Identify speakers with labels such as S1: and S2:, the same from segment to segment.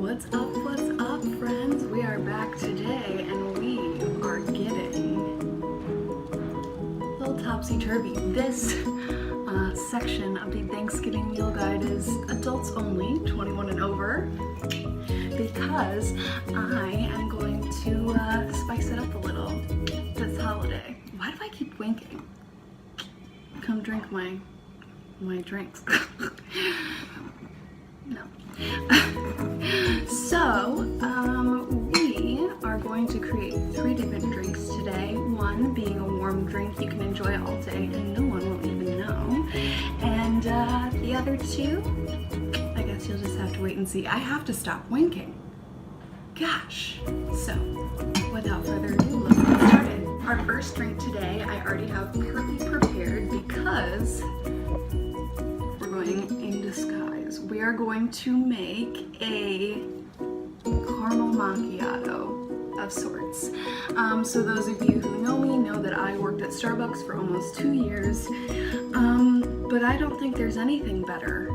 S1: What's up, friends? We are back today and we are getting a little topsy-turvy. This section of the Thanksgiving meal guide is adults only, 21 and over, because I am going to spice it up a little this holiday. Why do I keep winking? Come drink my drinks. No. So, we are going to create 3 different drinks today. One being a warm drink you can enjoy all day and no one will even know. And the other 2, I guess you'll just have to wait and see. I have to stop winking. Gosh. So, without further ado, let's get started. Our first drink today, I already have partly prepared because we're going in disguise. We are going to make a caramel macchiato of sorts. So those of you who know me know that I worked at Starbucks for almost 2 years, but I don't think there's anything better,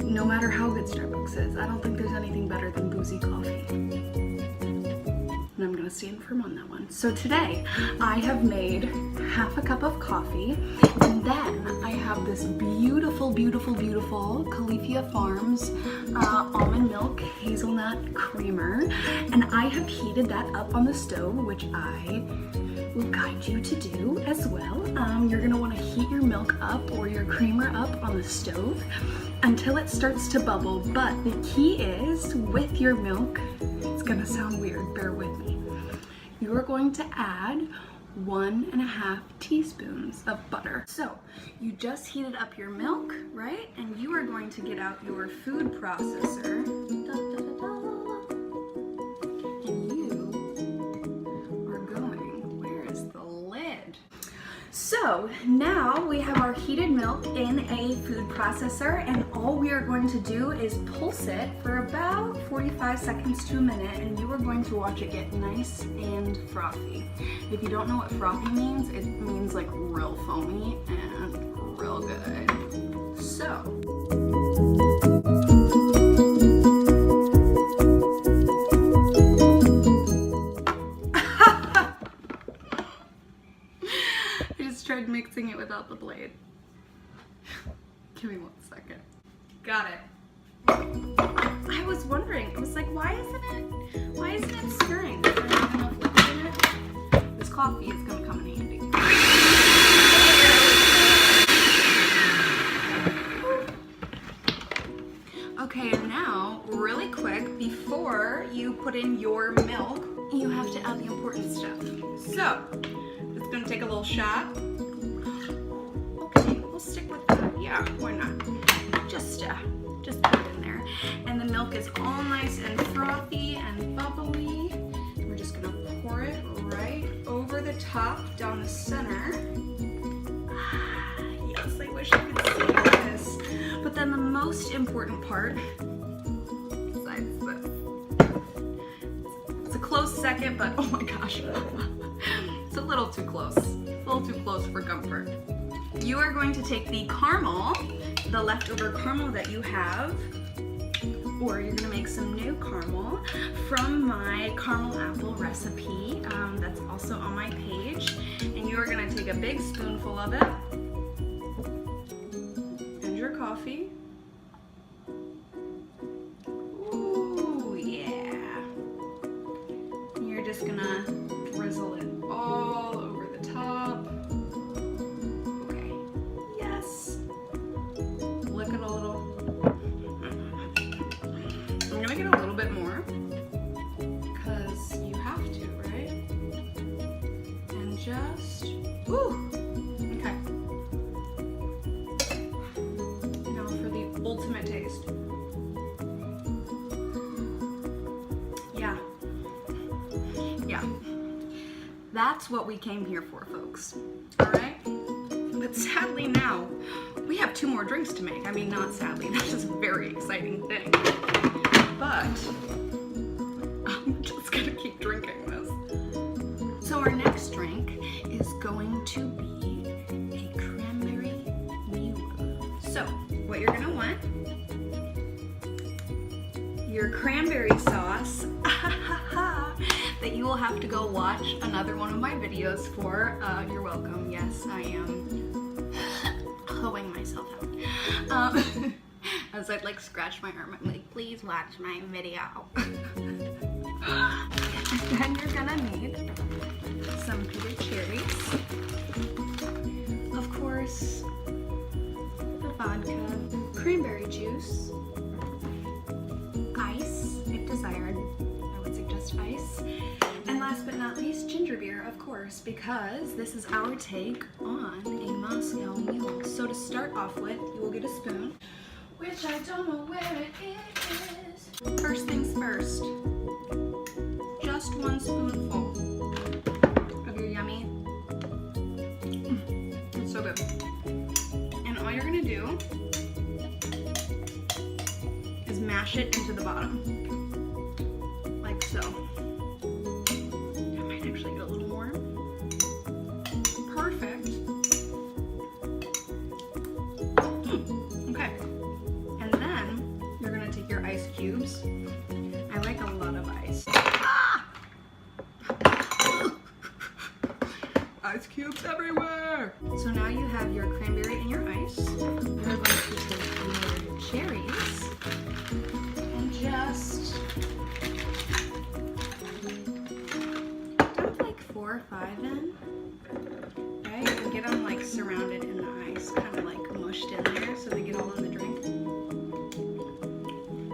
S1: no matter how good Starbucks is, I don't think there's anything better than boozy coffee. And I'm gonna stand firm on that one. So today, I have made half a cup of coffee, and then I have this beautiful Califia Farms almond milk hazelnut creamer, and I have heated that up on the stove, which I will guide you to do as well. You're gonna wanna heat your milk up or your creamer up on the stove until it starts to bubble, but the key is with your milk, it's gonna sound weird, bear with me. You are going to add 1.5 teaspoons of butter. So you just heated up your milk, right? And you are going to get out your food processor. And you are going, where is the lid? So now we have our heated milk in a food processor, and all we are going to do is pulse it for about 45 seconds to a minute, and you are going to watch it get nice and frothy. If you don't know what frothy means, it means like real foamy and real good. So. Tried mixing it without the blade. Give me 1 second. Got it. I was wondering, I was like, why isn't it stirring? Is there not enough liquid in it? This coffee is gonna come in handy. Okay, and now, really quick, before you put in your milk, you have to add the important stuff. So, it's gonna take a little shot. Okay, we'll stick with that. Yeah, why not? Just put it in there. And the milk is all nice and frothy and bubbly. We're just gonna pour it right over the top, down the center. Yes, I wish I could see this. But then the most important part, besides this, it's a close second, but oh my gosh. It's a little too close. A little too close for comfort. You are going to take the caramel, the leftover caramel that you have, or you're gonna make some new caramel from my caramel apple recipe that's also on my page. And you are gonna take a big spoonful of it and your coffee. Ooh, yeah. And you're just gonna drizzle it all over the top. Okay, yes. Look at a little. I'm gonna get a little bit more because you have to, right? And just, woo. Okay. Now for the ultimate taste. Yeah. Yeah. That's what we came here for, folks. All right? But sadly now, we have 2 more drinks to make. I mean, not sadly, that's just a very exciting thing. But I'm just gonna keep drinking this. So our next drink is going to be a cranberry mule. So what you're gonna want, your cranberry sauce that you will have to go watch another one of my videos for. You're welcome. Yes, I am hoeing myself out. As I'd like scratch my arm, I'm like, please watch my video. And then you're gonna need some peanut cherries. Of course, the vodka, cranberry juice, ice, if desired. I would suggest ice. And last but not least, ginger beer, of course, because this is our take on a Moscow mule. So to start off with, you will get a spoon, which I don't know where it is. First things first, just 1 spoonful of your yummy. It's so good. And all you're gonna do is mash it into the bottom, like so. I might actually get a little more. Perfect. Okay. And then you're gonna take your ice cubes. I like a lot of ice. Ah! Ice cubes everywhere! So now you have your cranberry and your ice. You're going to take your cherries and just dump like 4 or 5 in. Right? And get them like surrounded in the ice, kind of like mushed in there so they get all in the drink.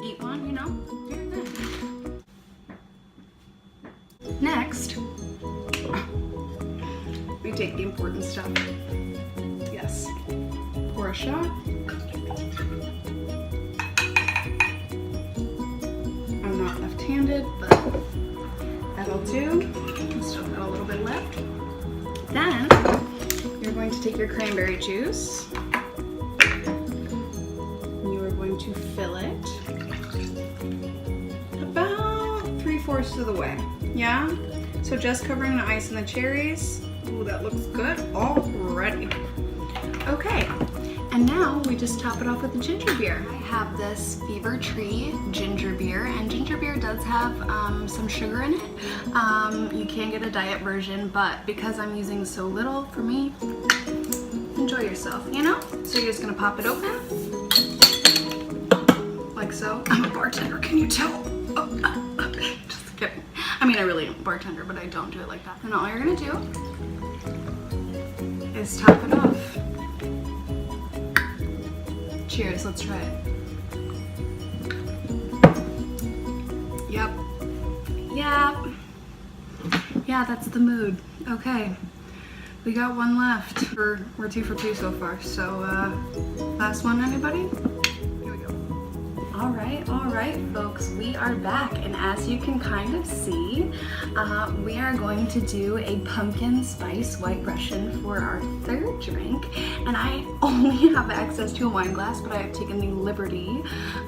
S1: Eat one, you know? Do your thing. Next, we take the important stuff. Yes. Pour a shot. I'm not left-handed, but that'll do. Still got a little bit left. Then you're going to take your cranberry juice. You are going to fill it about 3/4 of the way. Yeah? So just covering the ice and the cherries. Ooh, that looks good already. Okay, and now we just top it off with the ginger beer. I have this Fever Tree ginger beer, and ginger beer does have some sugar in it. You can get a diet version, but because I'm using so little, for me, enjoy yourself, you know? So you're just gonna pop it open, like so. I'm a bartender, can you tell? Just kidding. I mean, I really am a bartender, but I don't do it like that. And all you're gonna do is top it off. Cheers, let's try it. Yep. Yeah, that's the mood. Okay, we got 1 left. We're 2 for 2 so far, so last one, anybody? Here we go. All right, folks, we are back, and as you can kind of see, we are going to do a pumpkin spice white Russian for our 3rd drink, and I only have access to a wine glass, but I have taken the liberty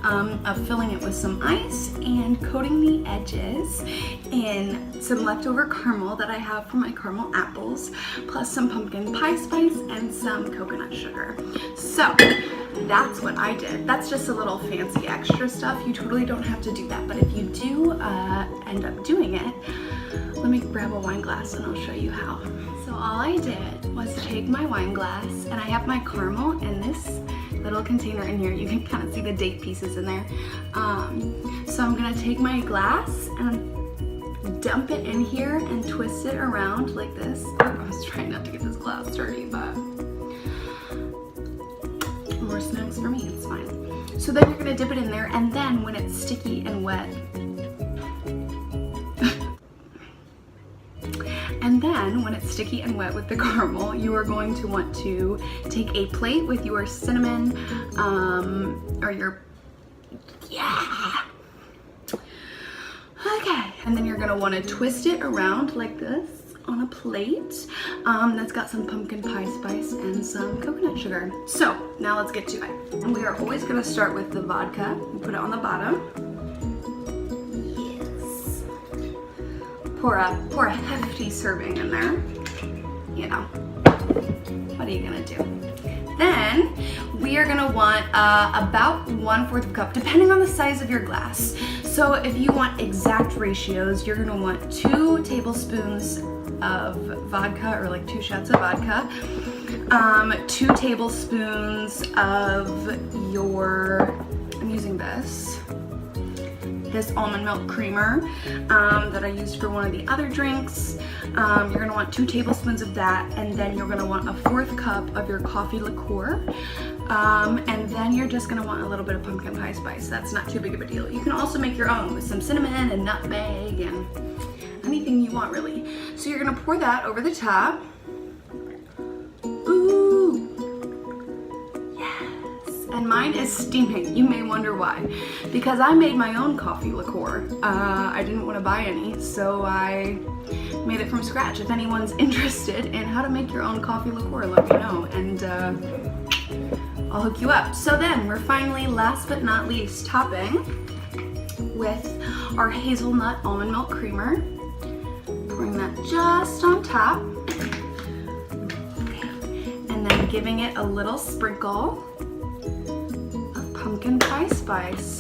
S1: of filling it with some ice and coating the edges in some leftover caramel that I have from my caramel apples, plus some pumpkin pie spice and some coconut sugar. So that's what I did. That's just a little fancy extra stuff. You totally don't have to do that, but if you do end up doing it, let me grab a wine glass and I'll show you how. So all I did was take my wine glass, and I have my caramel in this little container in here. You can kind of see the date pieces in there. So I'm gonna take my glass and dump it in here and twist it around like this. I was trying not to get this glass dirty, but more snacks for me, it's fine. So then you're gonna dip it in there, and then when it's sticky and wet, with the caramel, you are going to want to take a plate with your cinnamon, or your, okay, and then you're gonna want to twist it around like this on a plate that's got some pumpkin pie spice and some coconut sugar. So now let's get to it. And we are always gonna start with the vodka and put it on the bottom. Yes. Pour a hefty serving in there. You know, what are you gonna do? Then we are gonna want about 1/4 cup, depending on the size of your glass. So if you want exact ratios, you're gonna want 2 tablespoons of vodka, or like 2 shots of vodka, 2 tablespoons of your, I'm using this almond milk creamer that I used for one of the other drinks. You're gonna want 2 tablespoons of that, and then you're gonna want 1/4 cup of your coffee liqueur. And then you're just gonna want a little bit of pumpkin pie spice. That's not too big of a deal. You can also make your own with some cinnamon and nutmeg and anything you want, really. So you're gonna pour that over the top. Ooh, yes. And mine is steaming. You may wonder why. Because I made my own coffee liqueur. I didn't want to buy any, so I made it from scratch. If anyone's interested in how to make your own coffee liqueur, let me know, and I'll hook you up. So then we're finally, last but not least, topping with our hazelnut almond milk creamer. Pouring that just on top. And then giving it a little sprinkle of pumpkin pie spice.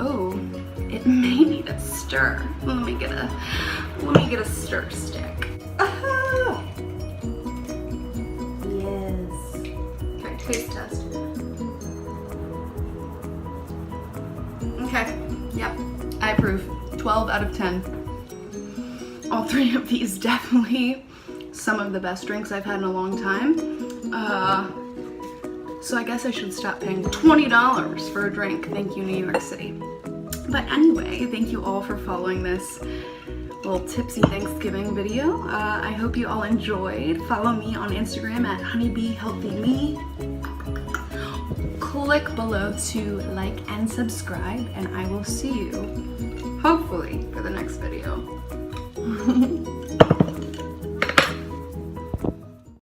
S1: Oh, it may need a stir. Let me get a stir stick. Ah! Yes. Okay, taste test. Okay, yep, I approve. 12 out of 10. All 3 of these definitely some of the best drinks I've had in a long time. So I guess I should stop paying $20 for a drink. Thank you, New York City. But anyway, thank you all for following this little Tipsy Thanksgiving video. I hope you all enjoyed. Follow me on Instagram at honeybeehealthyme. Click below to like and subscribe, and I will see you, hopefully, for the next video.